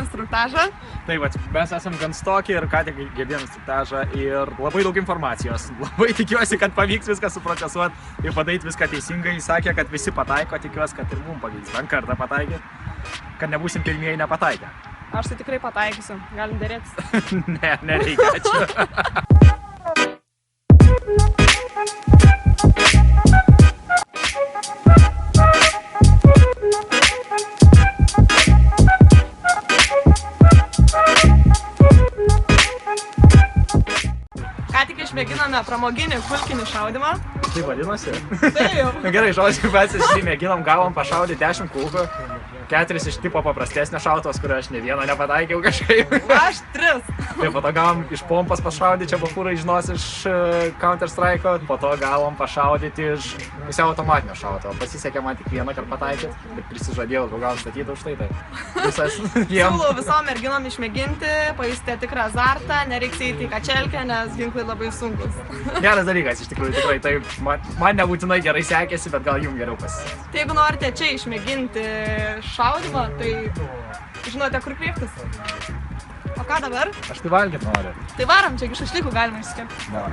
instruktažą. Taip, mes esam gan stoki ir ką tik girdėjom instruktažą ir labai daug informacijos. Labai tikiuosi, kad pavyks viską suprocesuoti ir padaryti viską teisingai. Jis sakė, kad visi pataiko, tikiuosi, kad ir mums pavyks bent kartą pataikyti, kad nebūsim pirmieji nepataikę. Aš tai tikrai pataikysiu. Galim dėrėtis. Ne, nereikia, ačiū. Ką tik išmėginome pramoginį kulkinį šaudymą. Tai vadinosi? Taip. Gerai, žodžiu, mes išmėginom, gavom pašaudyti 10 kulkų. 4 iš tipo paprastesnio šautos, kurio aš ne vieną nepataikiau kažkaip. Aš 3. Tai po to gavom iš pompos pašaudyti, čia bafūrai žinos iš Counter-Strike'o, po to gavom pašaudyti iš pusiau automatinio šauto. Pasisekė man tik vieną kartą pataikyti, bet prisižadėjau draugam statyti už tai. Visas jiem. Siūlau visom merginom išmėginti, pajusti tikrą azartą, nereiks eiti į kačelkę, nes ginklai labai sunkus. Geras dalykas, iš tikrųjų, tikrai. Tai man nebūtinai gerai sekėsi, bet gal jums geriau pasisekė. Tai jeigu norite čia išmėginti šaudymą, tai žinote, kur kreiptis. O ką dabar? Aš tai valgyti noriu. Tai varom, čia šašlykų galima išskirti. Davai.